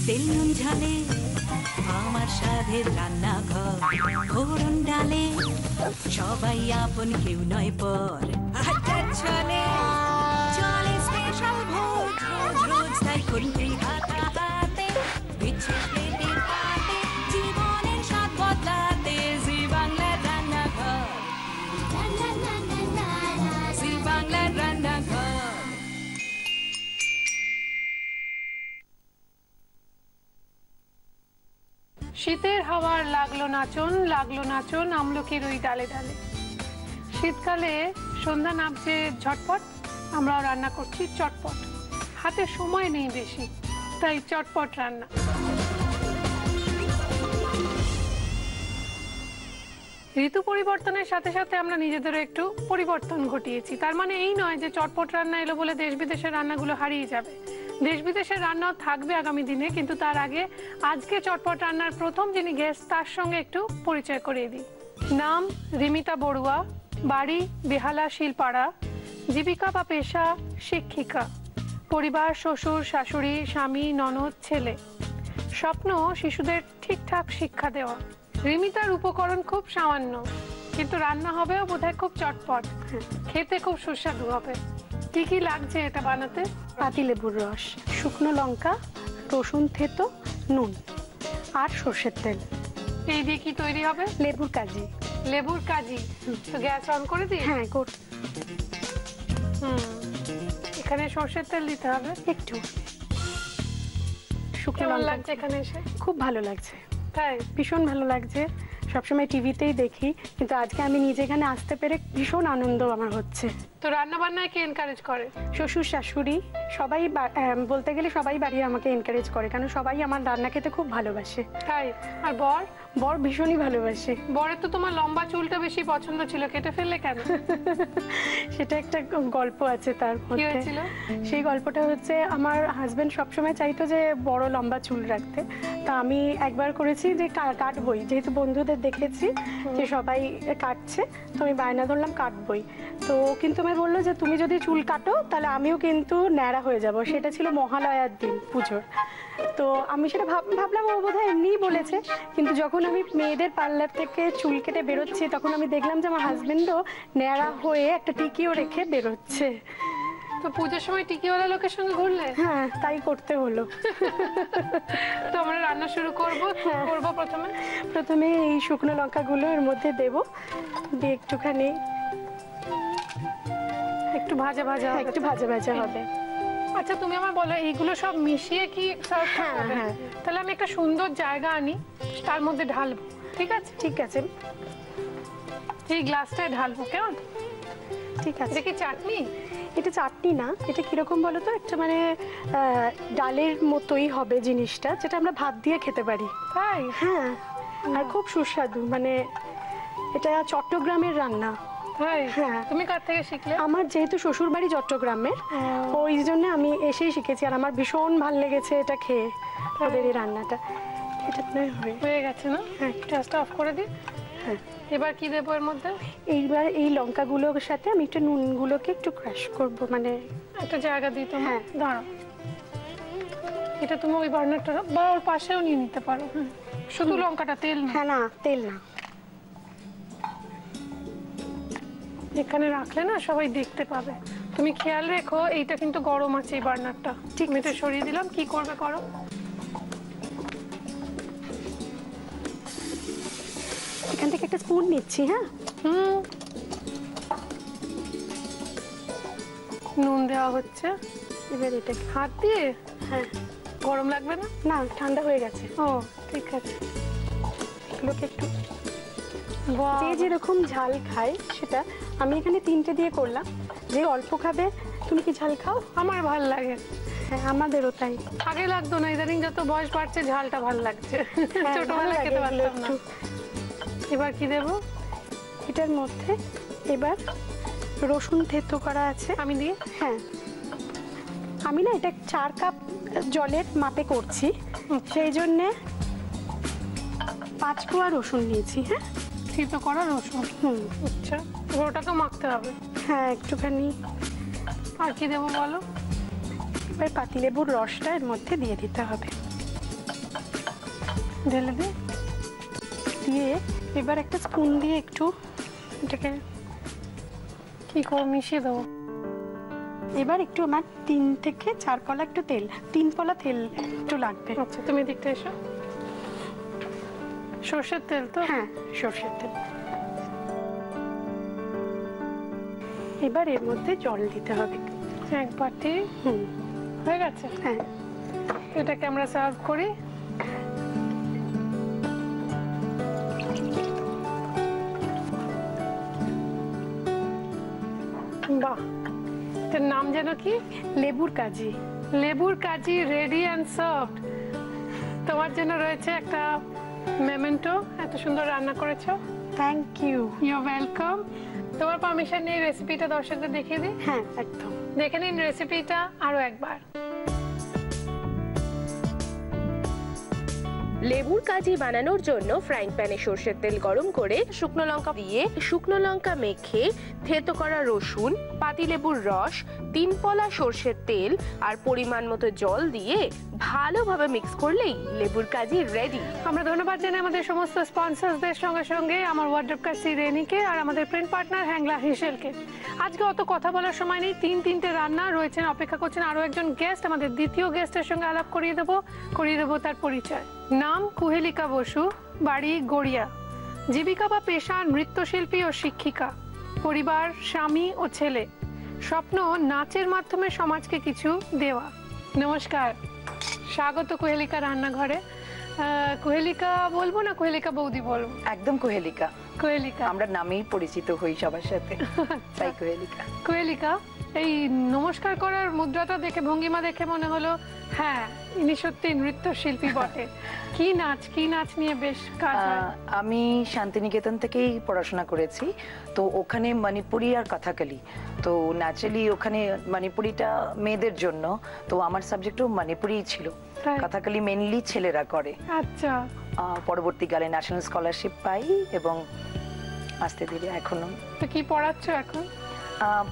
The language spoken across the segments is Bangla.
তেল নুন ঝালে আমার স্বাদের রান্নাঘর, ফোড়ন ডালে সবাই আপন, কেউ নয় পর। আড্ডার ছলে চলে স্পেশাল ভোজ, রোজ রোজ তাই খুন্তি হাতে বিচ্ছে প্লেটের পাতে, জীবনের স্বাদ বদলাতে জি বাংলার রান্নাঘর, জি বাংলার রান্নাঘর। শীতের হাওয়ার লাগলো নাচন আমলকির ওই ডালে ডালে। শীতকালে সন্ধ্যা নামছে ঝটপট, আমরাও রান্না করছি চটপট। হাতে সময় নেই বেশি, তাই চটপট রান্না। ঋতু পরিবর্তনের সাথে সাথে আমরা নিজেদেরও একটু পরিবর্তন ঘটিয়েছি। তার মানে এই নয় যে চটপট রান্না এলো বলে দেশ বিদেশের রান্নাগুলো হারিয়ে যাবে। দেশ বিদেশের রান্নাও থাকবে আগামী দিনে, কিন্তু তার আগে আজকে চটপট রান্নার প্রথম যিনি গেস্ট তার সঙ্গে একটু পরিচয় করিয়ে দিই। নাম রিমিতা বড়ুয়া, বাড়ি বেহালা শিলপাড়া, জীবিকা বা পেশা শিক্ষিকা, পরিবার শ্বশুর শাশুড়ি স্বামী ননদ ছেলে, স্বপ্ন শিশুদের ঠিকঠাক শিক্ষা দেওয়া। রিমিতার উপকরণ খুব সামান্য, কিন্তু রান্না হবেও বোধহয় খুব চটপট, খেতে খুব সুস্বাদু হবে। কি কি লাগছে এটা বানাতে? পাতিলেবুর রস, শুকনো লঙ্কা, রসুন থেতো, নুন আর সর্ষের তেল। এই দিয়ে কি তৈরি হবে? লেবুর কাজি। লেবুর কাজি। তো গ্যাস অন করে দিই? হ্যাঁ কর। এখানে সর্ষের তেল দিতে হবে একটু। শুকনো কেমন লঙ্কা লাগছে এখানে এসে? খুব ভালো লাগছে। তাই? ভীষণ ভালো লাগছে। সবসময় টিভিতেই দেখি, কিন্তু আজকে আমি নিজে এখানে আসতে পেরে ভীষণ আনন্দ আমার হচ্ছে। তো রান্না বান্নায় কে এনকারেজ করে? শ্বশুর শাশুড়ি সবাই, বলতে গেলে সবাই বাড়িতে আমাকে এনকারেজ করে, কারণ সবাই আমার রান্না খেতে খুব ভালোবাসে। তাই? আর বর? বর ভীষণই ভালোবাসে। বরের তো তোমার লম্বা চুলটা বেশি পছন্দ ছিল, কেটে ফেললে কেন? সেটা একটা গল্প আছে তার কি মধ্যে। হয়েছিল? সেই গল্পটা হচ্ছে, আমার হাজবেন্ড সবসময় চাইতো যে বড় লম্বা চুল রাখতে। তা আমি একবার করেছি যে কাটবই, যেহেতু বন্ধুদের দেখেছি যে সবাই কাটছে, তো আমি বায়না ধরলাম কাটবই। তো কিন্তু আমি বললো যে তুমি যদি চুল কাটো তাহলে আমিও কিন্তু ন্যাড়া হয়ে যাব। সেটা ছিল মহালয়ার দিন, পুজোর। তো আমি সেটা ভাবলাম ও বোধহয় এমনিই বলেছে, কিন্তু যখন আমি মেয়েদের পার্লার থেকে চুল কেটে বেরোচ্ছি তখন আমি দেখলাম যে আমার হাজবেন্ডও ন্যাড়া হয়ে একটা টিকিও রেখে বেরোচ্ছে। তো পুজোর সময় টিকিওয়ালা লোকের সঙ্গে ঘুরলে? হ্যাঁ, তাই করতে হলো। তো আমরা রান্না শুরু করবো। করবো প্রথমে এই শুকনো লঙ্কাগুলো এর মধ্যে দেব, দিয়ে একটুখানি একটু ভাজা ভাজা হবে। আচ্ছা তুমি আমার বলো, এইগুলো সব মিশিয়ে কি সার্ভ করতে হবে? হ্যাঁ। তাহলে আমি একটা সুন্দর জায়গা আনি, তার মধ্যে ঢালবো। ঠিক আছে? ঠিক আছে। এই গ্লাসটায় ঢালবো, কেমন? ঠিক আছে। এটা কি চাটনি? এটা চাটনি না, এটা কিরকম বলো তো, একটা মানে ডালের মতোই হবে জিনিসটা, যেটা আমরা ভাত দিয়ে খেতে পারি। তাই? হ্যাঁ, আর খুব সুস্বাদু। মানে এটা চট্টগ্রামের রান্না। তাই? হ্যাঁ। তুমি কার থেকে শিখলে? আমার যেহেতু শ্বশুর বাড়ি চট্টগ্রামের, ওই জন্য আমি এসেই শিখেছি। আর আমার ভীষণ ভালো লেগেছে এটা খেয়ে, ওদের এই রান্নাটা। এটা হয়ে গেছে না? হ্যাঁ, গ্যাসটা অফ করে দিই। হ্যাঁ। এবার কি দেবো এর মধ্যে? এইবার এই লঙ্কাগুলোর সাথে আমি একটু নুনগুলোকে একটু ক্রাশ করব, মানে একটা জায়গা দিই তো। হ্যাঁ, দাঁড়াও। এটা তুমি ওই বার্নারটা বা ওর পাশেও নিয়ে নিতে পারো। শুধু লঙ্কাটা, তেল না? হ্যাঁ, না তেল না। এখানে রাখলে না সবাই দেখতে পাবে। তুমি খেয়াল রেখো, এইটা কিন্তু গরম আছে এই বার্নারটা। ঠিক, মেটে সরিয়ে দিলাম। কি করবে করো। এখান থেকে একটা স্পুন নিচ্ছি। হ্যাঁ। নুন দেওয়া হচ্ছে। এবার এটা হাত দিয়ে? হ্যাঁ। গরম লাগবে না? না, ঠান্ডা হয়ে গেছে। ও ঠিক আছে। এগুলোকে একটু, যে যেরকম ঝাল খায় সেটা, আমি এখানে 3টে দিয়ে করলাম। যে অল্প খাবে, তুমি কি ঝাল খাও? আমার ভাল লাগে। হ্যাঁ, আমাদেরও তাই। আগে লাগতো না, ইদানিং যত বয়স বাড়ছে ঝালটা ভাল লাগছে। ছোটবেলায় খেতে পারতাম না। এবার কি দেবো এটার মধ্যে? এবার রসুন থেতো করা আছে। আমি দিয়ে? হ্যাঁ, আমি না এটা 4 কাপ জলের মাপে করছি, সেই জন্যে 5 কোয়া রসুন নিয়েছি। হ্যাঁ, থেতো করা রসুন। আচ্ছা, এবার ওটাকে মাখতে হবে। হ্যাঁ, একটুখানি। আর কি দেবো বলো? এবার পাতিলেবুর রসটা এর মধ্যে দিয়ে দিতে হবে। ঢেলে দিই। দিয়ে এবার একটা স্পুন দিয়ে একটু এটাকে কি করে মিশিয়ে দেবো? এবার একটু আমার 3 থেকে 4 পলা একটু তেল, 3 পলা তেল একটু লাগবে। আচ্ছা, তুমি দিকটা এসো। সর্ষের তেল তো? হ্যাঁ, সর্ষের তেল। এবার এর মধ্যে জল দিতে হবে 1 বাটি। হয়ে গেছে। হ্যাঁ, এটাকে আমরা সার্ভ করি। বাহ, এটার নাম যেন কি? লেবুর কাজি। লেবুর কাজি রেডি অ্যান্ড সার্ভড। তোমার জন্য রয়েছে একটা মেমেন্টো। এত সুন্দর রান্না করেছো। Thank you. You are welcome. তোমার পারমিশন নিয়ে রেসিপিটা দর্শকদের দেখিয়ে দিই। হ্যাঁ, একদম। দেখে নিন রেসিপিটা আরো একবার। লেবুর কাজি বানানোর জন্য ফ্রাইং প্যানে সরষের তেল গরম করে শুকনো লঙ্কা দিয়ে শুকনো লঙ্কা মেখে থেতো করা রসুন, পাতিলেবুর রস, 3 পলা সরষের তেল আর পরিমাণ মতো জল দিয়ে ভালোভাবে মিক্স করলেই লেবুর কাজি রেডি। আমরা ধন্যবাদ জানাই আমাদের সমস্ত স্পন্সরসদের সঙ্গে সঙ্গে আমার ওয়ার্ড্রপ কাসি রেনিকে আর আমাদের প্রিন্ট পার্টনার হ্যাংলা হিসেলকে। আজকে অত কথা বলার সময় নেই। 3-3টে রান্না রয়েছেন, অপেক্ষা করছেন আরো একজন গেস্ট। আমাদের দ্বিতীয় গেস্টের সঙ্গে আলাপ করিয়ে দেবো তার পরিচয়। নাম কুহেলিকা বসু, বাড়ি গড়িয়া। জীবিকা বা পেশা নৃত্যশিল্পী ও শিক্ষিকা। পরিবার স্বামী ও ছেলে। স্বপ্ন নাচের মাধ্যমে সমাজকে কিছু দেওয়া। নমস্কার, স্বাগত কুহেলিকা রান্নাঘরে। কুহেলিকা বলবো না কুহেলিকা বৌদি বলবো? একদম কুহেলিকা। কুহেলিকা, আমরা নামেই পরিচিত হই সবার সাথে, তাই কুহেলিকা। কুহেলিকা, এই নমস্কার করার মুদ্রাটা দেখে, ভঙ্গিমা দেখে মনে হলো হ্যাঁ ইনি সত্যি নৃত্যশিল্পী বটে। কি নাচ নিয়ে বেশ কাজ হয়? আমি শান্তিনিকেতন থেকেই পড়াশোনা করেছি, তো ওখানে মণিপুরি আর কথাকলি, তো ন্যাচারালি ওখানে মণিপুরিটা মেয়েদের জন্য, তো আমার সাবজেক্টও মণিপুরিই ছিল। তাই? কথাকলি মেনলি ছেলেরা করে। আচ্ছা, পরবর্তীকালে ন্যাশনাল স্কলারশিপ পাই এবং আস্তে ধীরে এখনো। তো কি পড়াচ্ছ এখন?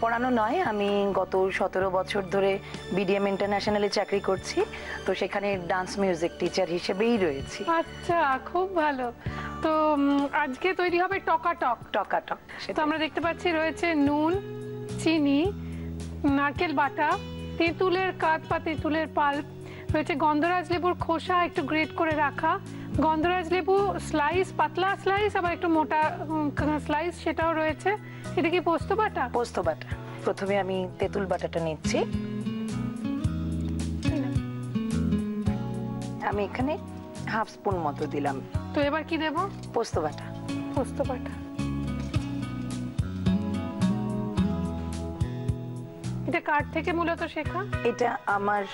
পড়ানো নয়, আমি গত 17 বছর ধরে বিডিএম ইন্টারন্যাশনালে চাকরি করছি, তো সেখানে ডান্স মিউজিক টিচার হিসেবেই রয়েছি। আচ্ছা, খুব ভালো। তো আজকে তৈরি হবে টকাটক। টকাটক, তো আমরা দেখতে পাচ্ছি রয়েছে নুন, চিনি, নারকেল বাটা, তেঁতুলের কাঠ বা তেঁতুলের পাল্প, রয়েছে গন্ধরাজ লেবুর খোসা একটু গ্রেট করে রাখা, গন্ধরাজ লেবু স্লাইস, পাতলা স্লাইস, আবার একটু মোটা স্লাইস, সেটাও রয়েছে। এটা কি পোস্ত বাটা? পোস্ত বাটা। প্রথমে আমি তেঁতুল বাটাটা নিচ্ছি। আমি এখানে হাফ স্পুন মতো দিলাম। তো এবার কি দেব? পোস্ত বাটা। পোস্ত বাটা। এটা কার থেকে মূলত শেখা? এটা আমার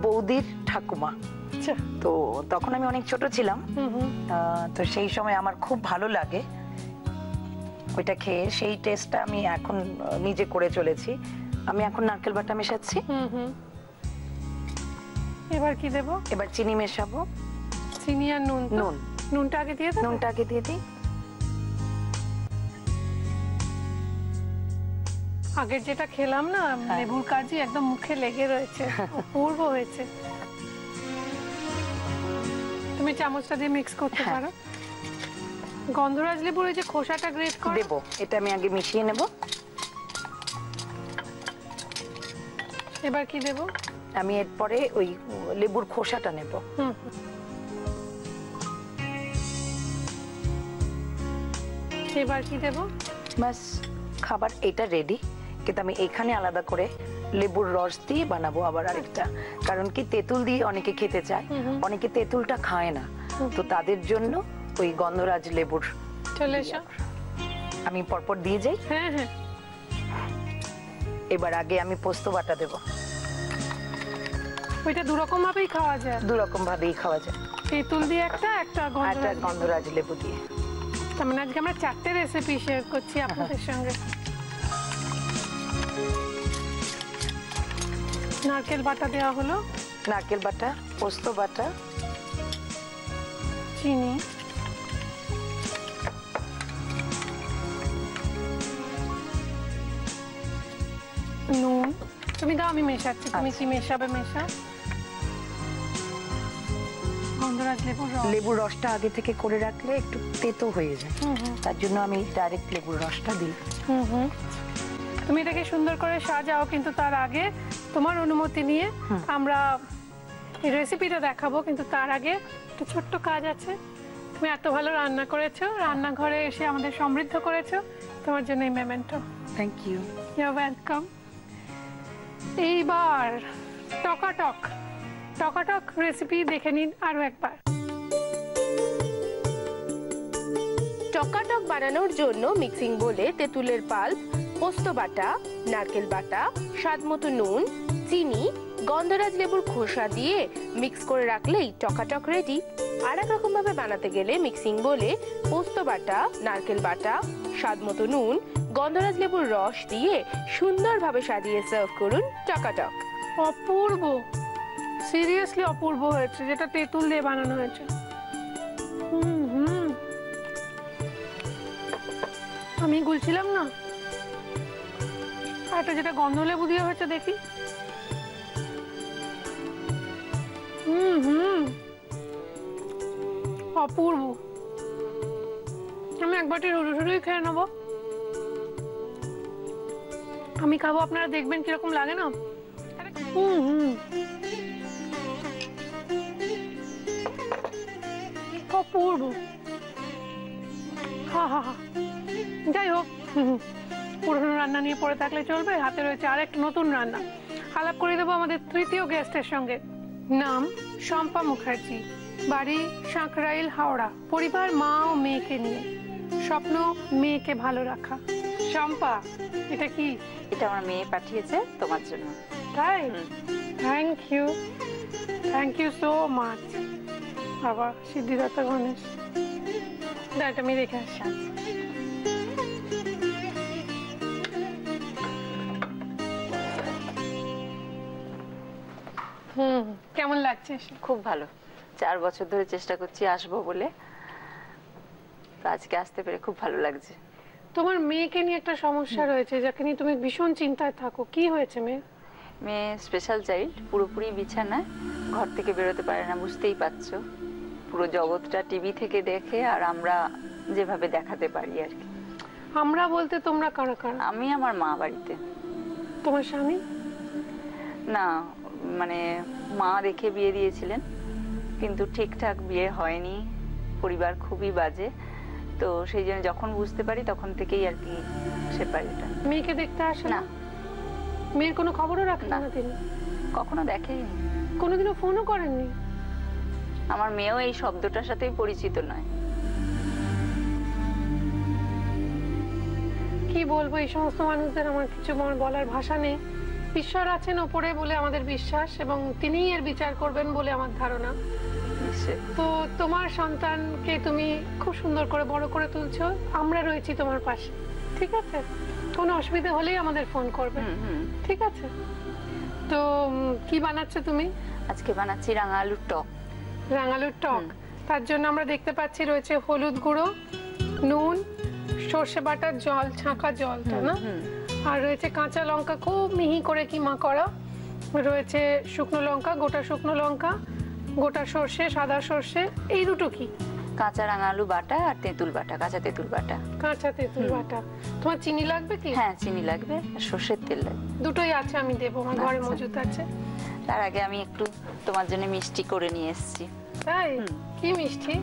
বৌদির ঠাকুমা। আচ্ছা, তো তখন আমি অনেক ছোট ছিলাম, তো সেই সময় আমার খুব ভালো লাগে ওইটা খেয়ে, সেই টেস্টটা আমি এখন নিজে করে চলেছি। আমি এখন নারকেল বাটা মেশাচ্ছি। এবার কি দেব? এবার চিনি মেশাবো। চিনি আর নুন। নুন। নুনটা আগে দিয়ে দেব? নুনটা আগে দিয়ে দিই। আগের যেটা খেলাম না লেবুর কাজি, একদম মুখে লেগে রয়েছে, অপূর্ব হয়েছে। তুমি চামচটা দিয়ে মিক্স করতে পারো। গন্ধরাজ লেবুর এই যে খোসাটা গ্রেট করে দেব, এটা আমি আগে মিশিয়ে নেব। এবার কি দেব? আমি এরপরে ওই লেবুর খোসাটা নেব। এবার কি দেব? বাস, খাবার এটা রেডি। কিন্তু আমি এখানে আলাদা করে লেবুর রস দিয়ে বানাবো আবার আরেকটা, কারণ কি তেঁতুল দিয়ে অনেকে খেতে চায়, অনেকে তেঁতুলটা খায় না, তো তাদের জন্য ওই গন্ধরাজ লেবুর। চলে এসো। আমি পরপর দিয়ে যাই। হ্যাঁ হ্যাঁ। এবার আগে আমি পোস্ত বাটা দেব। ওইটা দুরকম ভাবেই খাওয়া যায়। দুরকম ভাবেই খাওয়া যায়, তেঁতুল দিয়ে একটা গন্ধরাজ লেবু দিয়ে। তার মানে আজকে আমরা 4টে রেসিপি শেয়ার করছি আপনাদের সঙ্গে। নারকেল বাটা দেওয়া হলো, নারকেল বাটা, পোস্ত বাটা, চিনি, আমি মেশাচ্ছি, তুমি কি মেশাবে মেশা। গন্ধরাজ লেবুর রস, লেবুর রসটা আগে থেকে করে রাখলে একটু তেতো হয়ে যায়, তার জন্য আমি ডাইরেক্ট লেবুর রসটা দিই। তুমি এটাকে সুন্দর করে সাজাও, কিন্তু তার আগে তোমার অনুমতি নিয়ে আমরা এই রেসিপিটা দেখাবো, কিন্তু তার আগে একটা ছোট্ট কাজ আছে। তুমি এত ভালো রান্না করেছো, রান্নাঘরে এসে আমাদের সমৃদ্ধ করেছো, তোমার জন্য এই memento. Thank you. You welcome. এইবার টকাটক টকাটক রেসিপি দেখে নিন আরো একবার। টকাটক বানানোর জন্য মিক্সিং বোলে তেঁতুলের পাল্প, পোস্ত বাটা, নারকেল বাটা, স্বাদমতো নুন, চিনি, গন্ধরাজ লেবুর খোসা দিয়ে মিক্স করে রাখলেই টকাটক রেডি। আর এক রকম ভাবে বানাতে গেলে মিক্সিং বোলে পোস্ত বাটা, নারকেল বাটা, স্বাদমতো নুন, গন্ধরাজ লেবুর রস দিয়ে সুন্দরভাবে সাজিয়ে সার্ভ করুন টকাটক। অপূর্ব, সিরিয়াসলি অপূর্ব হয়েছে, যেটা তেঁতুল দিয়ে বানানো হয়েছে। আমি গুলছিলাম না, আর এটা যেটা গন্ধ লেবু দিয়ে হয়েছে দেখি। অপূর্ব। আমি একবারটি রুড়ি খেয়ে নেবো। আমি খাবো, আপনারা দেখবেন কিরকম লাগে না। অপূর্ব। হা হা হা। যাই হোক, পুরনো রান্না নিয়ে পড়ে থাকলে চলবে, হাতে রয়েছে আরেকটা নতুন রান্না। আলাপ করে দেবো আমাদের তৃতীয় গেস্টের সঙ্গে। নাম শম্পা মুখার্জি, বাড়ি সাঁকরাইল, হাওড়া। পরিবার মা ও মেয়েকে নিয়ে, স্বপ্ন মেয়েকে ভালো রাখা। শম্পা, এটা কি? এটা আমার মেয়ে পাঠিয়েছে তোমার জন্য। তাই? Thank you, thank you so much. বাবা সিদ্ধিদাতা গণেশ, এটা আমি রেখে আসি। কেমন লাগছে? খুব ভালো। 4 বছর ধরে চেষ্টা করছি আসবো বলে, তো আজকে আসতে পেরে খুব ভালো লাগছে। তোমার মেয়েকে নিয়ে একটা সমস্যা রয়েছে, যাকে নিয়ে তুমি ভীষণ চিন্তায় থাকো। কি হয়েছে মেয়ে? মেয়ে স্পেশাল চাইল্ড, পুরোপুরি বিছানায়, ঘর থেকে বেরোতে পারে না, বুঝতেই পারছো। পুরো জগৎটা টিভি থেকে দেখে, আর আমরা যেভাবে দেখাতে পারি আর কি। আমরা বলতে তোমরা কারা কারা? আমি আমার মা বাড়িতে। তোমার স্বামী? না, মানে মা দেখে বিয়ে দিয়েছিলেন, কিন্তু ঠিকঠাক বিয়ে হয়নি, পরিবার খুবই বাজে, তো সেই জন্য যখন বুঝতে পারি তখন থেকেই আর কি সেপারেট। মেয়েকে দেখতে আসে না। মেয়ের কোনো খবরও রাখেন না তিনি? কখনো দেখেনি, কোনোদিনও ফোনও করেননি? আমার মেয়েও এই শব্দটার সাথেই পরিচিত নয়। কি বলবো, এই সমস্ত মানুষদের আমার কিছু বলার ভাষা নেই। ঈশ্বর আছেন ওপরে বলে আমাদের বিশ্বাস, এবং তিনিই এর বিচার করবেন বলে আমার ধারণা। তো তোমার সন্তানকে তুমি খুব সুন্দর করে বড় করে তুলছো, আমরা রয়েছি তোমার পাশে, ঠিক আছে? কোনো অসুবিধা হলেই আমাদের ফোন করবে, ঠিক আছে? তো কি বানাচ্ছো তুমি? আজকে বানাচ্ছি রাঙা আলুর টক। রাঙা আলুর টক, তার জন্য আমরা দেখতে পাচ্ছি রয়েছে হলুদ গুঁড়ো, নুন, সর্ষে বাটার জল, ছাঁকা জল, তাই না? আর রয়েছে কাঁচা লঙ্কা খুব মিহি করে কিমা করা, রয়েছে শুকনো লঙ্কা, গোটা শুকনো লঙ্কা, গোটা সর্ষে, সাদা সর্ষে। এই দুটো কি? কাঁচা রাঙা আলু বাটা আর তেঁতুল বাটা, কাঁচা তেঁতুল বাটা। কাঁচা তেঁতুল বাটা। তোমার চিনি লাগবে কি? হ্যাঁ, চিনি লাগবে, আর সর্ষের তেল লাগবে। দুটোই আছে, আমি দেবো, আমার ঘরে মজুদ আছে। তার আগে আমি একটু তোমার জন্য মিষ্টি করে নিয়ে এসেছি। তাই? কি মিষ্টি?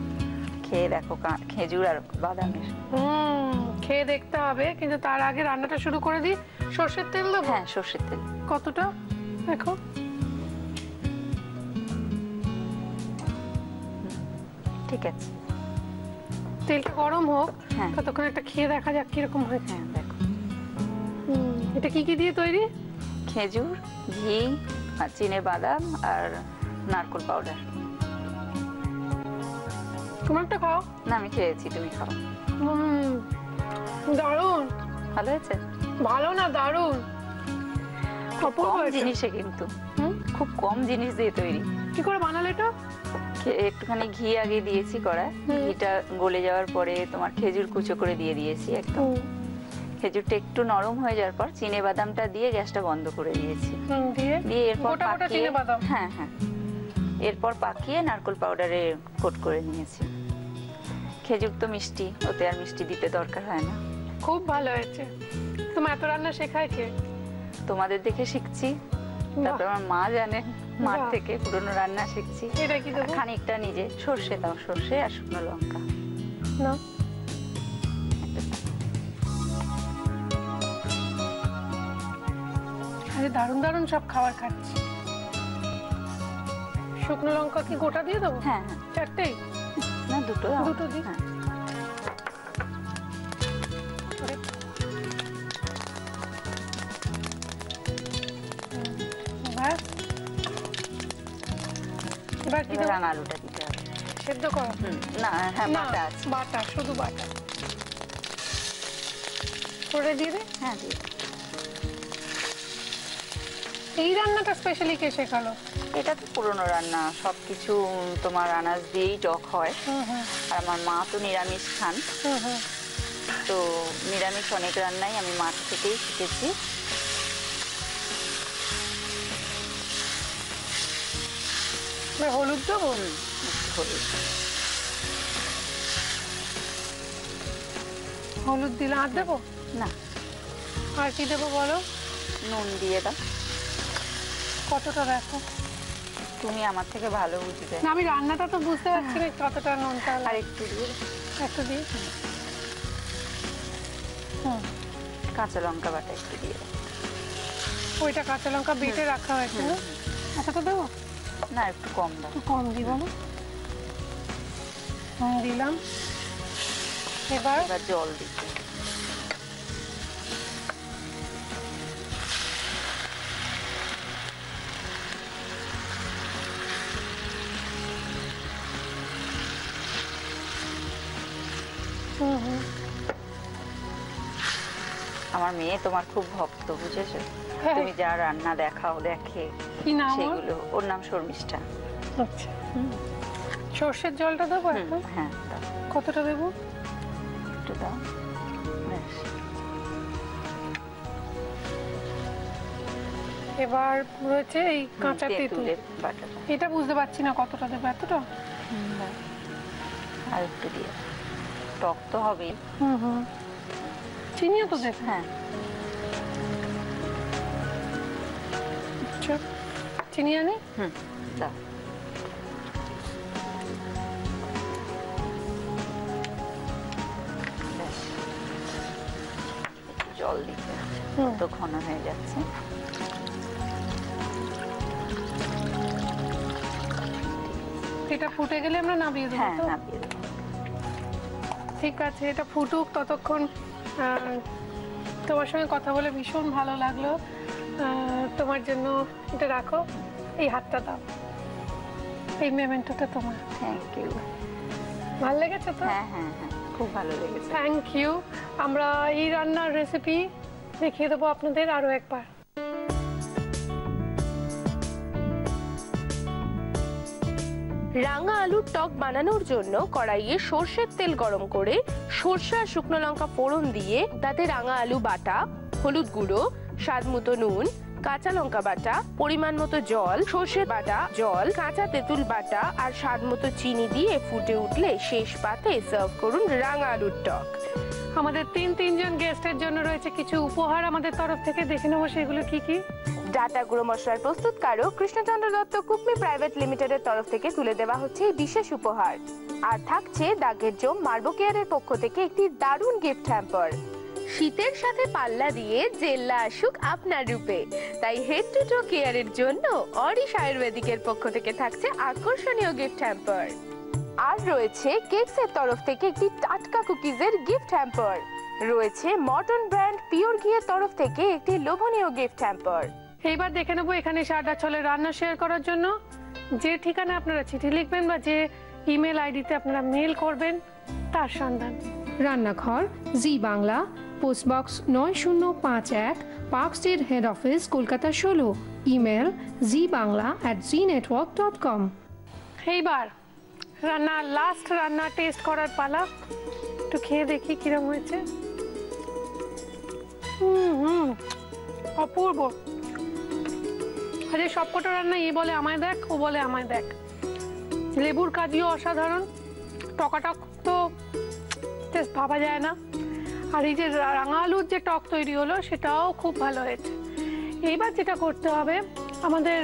খেয়ে দেখো, খেজুর আর বাদামের। খেয়ে দেখতে হবে, কিন্তু তার আগে রান্নাটা শুরু করে দিই। সর্ষের তেল দেবো? হ্যাঁ, সর্ষের তেল। কতটা দেখো? ঠিক আছে, তেলটা গরম হোক, হ্যাঁ। ততক্ষণ একটা খেয়ে দেখা যাক কিরকম হয়েছে। হ্যাঁ দেখো। এটা কি কি দিয়ে তৈরি? খেজুর, ঘি, আর চিনে বাদাম আর নারকেল পাউডার। তোমার একটা খাও। না, আমি খেয়েছি, তুমি খাও। দারুণ। ভালো হয়েছে? ভালো না, দারুণ। কম জিনিসে, কিন্তু খুব কম জিনিস দিয়ে তৈরি। কি করে বানালে এটা? একটুখানি ঘি আগে দিয়েছি কড়ায়, ঘিটা গলে যাওয়ার পরে তোমার খেজুর কুচো করে দিয়ে দিয়েছি একদম, খেজুরটা একটু নরম হয়ে যাওয়ার পর চিনে বাদামটা দিয়ে গ্যাসটা বন্ধ করে দিয়েছি। দিয়ে এরপর গোটা গোটা পাকিয়ে, চিনেবাদাম? হ্যাঁ হ্যাঁ, এরপর পাকিয়ে নারকেল পাউডারে কোট করে নিয়েছি। খেজুর তো মিষ্টি, ওতে আর মিষ্টি দিতে দরকার হয় না। খুব ভালো হয়েছে। তোমার এত রান্না শেখায় কে? তোমাদের দেখে শিখছি, তারপর আমার মা জানেন, মার বাহ। থেকে পুরনো রান্না শিখছি। এটা কি দেবো? খানিকটা নিজে সর্ষে দাও, সর্ষে আর শুকনো লঙ্কা। না, আরে দারুণ দারুণ সব খাবার খাচ্ছি। শুকনো লঙ্কা কি গোটা দিয়ে দেবো? হ্যাঁ হ্যাঁ, চারটেই? না দুটো দাও। দুটো দিই? হ্যাঁ। ব্যাস। এবার কি এবার দেবো? রাঙা আলুটা দিতে হবে। সেদ্ধ করো? না হ্যাঁ, না, বাটা আছে। বাটা, শুধু বাটা করে দিয়ে দে। হ্যাঁ দিয়ে দাও। এই রান্নাটা স্পেশালি কে শেখালো? এটা তো পুরনো রান্না, সবকিছু তোমার আনাজ দিয়েই টক হয়। হুম হুম আর আমার মা তো নিরামিষ খান, হুম হুম। তো নিরামিষ অনেক রান্নাই আমি মাছ থেকেই শিখেছি। এবার হলুদ দেবো? একটু হলুদ। হলুদ দিলে আর দেবো? না, আর কি দেবো বলো? নুন দিয়ে দাও। কতটা দেখো? তুমি আমার থেকে ভালো বুঝবে। না, আমি রান্নাটা তো বুঝতে পারছি না কতটা নুনটা আর একটু দিয়ে একটু দিই। হুম, কাঁচা লঙ্কা বাটা একটু দিয়ে দাও। ওইটা কাঁচা লঙ্কা বেটে রাখা হয়েছে না? এতটা দেবো? না, একটু কম দাও। একটু কম দিই বলো। দিলাম। এবার এবার জল দিতে। হুম হুম। আমার মেয়ে তোমার খুব ভক্ত, বুঝেছো? হ্যাঁ। তুমি যা রান্না দেখাও, দেখে কি নাম ওর? সেগুলো। ওর নাম শর্মিষ্ঠা। আচ্ছা। সর্ষের জলটা দেবো এখন? হ্যাঁ দাও, কতটা দেবো? একটু দাও। ব্যাস। এবার রয়েছে এই কাঁচা তেঁতুল। তেঁতুলের বাটাটা। এটা বুঝতে পারছি না কতটা দেবো। এতটা? দাও। আর একটু দিয়ে দাও। টক তো হবেই। হুম হুম। চিনিও তো দেবো? হ্যাঁ, আচ্ছা, চিনি আনি? দাও। ব্যাস। একটু জল দিতে হবে, হুম। তো ঘন হয়ে যাচ্ছে। এটা ফুটে গেলে আমরা নামিয়ে দেবো হ্যাঁ, তো? নামিয়ে দাও। ঠিক আছে, এটা ফুটুক ততক্ষণ। তোমার সঙ্গে কথা বলে ভীষণ ভালো লাগলো। তোমার জন্য এটা রাখো, এই হাতটা দাও, এই মেমেন্টোটা তোমার। Thank you. ভালো লেগেছে তো? হ্যাঁ হ্যাঁ হ্যাঁ, খুব ভালো লেগেছে। Thank you. আমরা এই রান্নার রেসিপি দেখিয়ে দেবো আপনাদের আরো একবার। রাঙা আলুর টক বানানোর জন্য কড়াইয়ে সর্ষের তেল গরম করে সর্ষে আর শুকনো লঙ্কা ফোড়ন দিয়ে তাতে রাঙা আলু বাটা, হলুদ গুঁড়ো, স্বাদ মতো নুন, কাঁচা লঙ্কা বাটা, পরিমাণ মতো জল, সর্ষে বাটা, জল, কাঁচা তেঁতুল বাটা আর স্বাদ মতো চিনি দিয়ে ফুটে উঠলে শেষ পাতে সার্ভ করুন রাঙা আলুর টক। আমাদের তিনজন গেস্টের জন্য রয়েছে কিছু উপহার আমাদের তরফ থেকে। দেখে নেবো সেগুলো কি কি। ডাটা গুঁড়ো মশলার প্রস্তুতকারক কৃষ্ণচন্দ্র দত্ত কুকমি প্রাইভেট লিমিটেডের তরফ থেকে তুলে দেওয়া হচ্ছে এই বিশেষ উপহার। আর থাকছে দাগের জম মার্বো কেয়ারের পক্ষ থেকে একটি দারুণ গিফট হ্যাম্পার। শীতের সাথে পাল্লা দিয়ে জেল্লা আসুক আপনার রূপে, তাই হেড টু টো কেয়ারের জন্য অরিশ আয়ুর্বেদিকের পক্ষ থেকে থাকছে আকর্ষণীয় গিফট হ্যাম্পার। আর রয়েছে কেকসের তরফ থেকে একটি টাটকা কুকিজের গিফট হ্যাম্পার। রয়েছে মর্টন ব্র্যান্ড পিওর ঘিয়ের তরফ থেকে একটি লোভনীয় গিফট হ্যাম্পার। এইবার দেখে নেবো এখানে সাদা ছলে রান্না শেয়ার করার জন্য যে ঠিকানা আপনারা চিঠি লিখবেন বা যে ইমেল আইডিতে আপনারা মেল করবেন তার সন্ধান। রান্নাঘর Zee Bangla, postbox 9051, park street, head office, Kolkata 16। Email zbangla@znetwork.com। এইবার লাস্ট রান্না টেস্ট করার পালা। একটু খেয়ে দেখি কিরম হয়েছে। অপূর্ব। আরে সবকটা রান্না এ বলে আমায় দেখ, ও বলে আমায় দেখ। লেবুর কাজিও অসাধারণ, টকাটক তো জাস্ট ভাবা যায় না। আর এই যে রাঙা আলুর যে টক তৈরি হলো সেটাও খুব ভালো হয়েছে। এইবার যেটা করতে হবে আমাদের,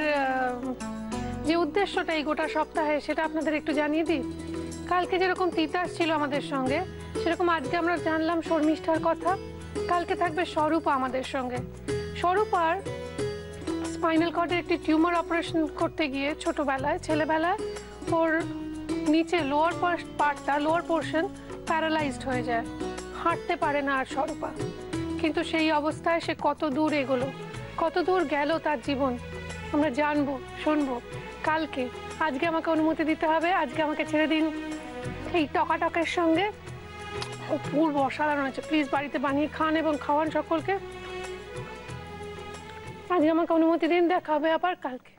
যে উদ্দেশ্যটা এই গোটা সপ্তাহে সেটা আপনাদের একটু জানিয়ে দিই। কালকে যেরকম তিতাস ছিল আমাদের সঙ্গে, সেরকম আজকে আমরা জানলাম শর্মিষ্ঠার কথা। কালকে থাকবে স্বরূপা আমাদের সঙ্গে। স্বরূপার স্পাইনাল কর্ডের একটি টিউমার অপারেশন করতে গিয়ে ছোটবেলায়, ছেলেবেলায় ওর নিচে লোয়ার পার্টটা, লোয়ার পোর্শন প্যারালাইজড হয়ে যায়, হাঁটতে পারে না আর স্বরূপা। কিন্তু সেই অবস্থায় সে কত দূর এগোলো, কত দূর গেল তার জীবন, আমরা জানবো, শুনবো কালকে। আজকে আমাকে অনুমতি দিতে হবে, আজকে আমাকে ছেড়ে দিন এই টকাটকের সঙ্গে। অপূর্ব, অসাধারণ হয়েছে। প্লিজ বাড়িতে বানিয়ে খান এবং খাওয়ান সকলকে। আজকে আমাকে অনুমতি দিন, দেখা হবে আবার কালকে।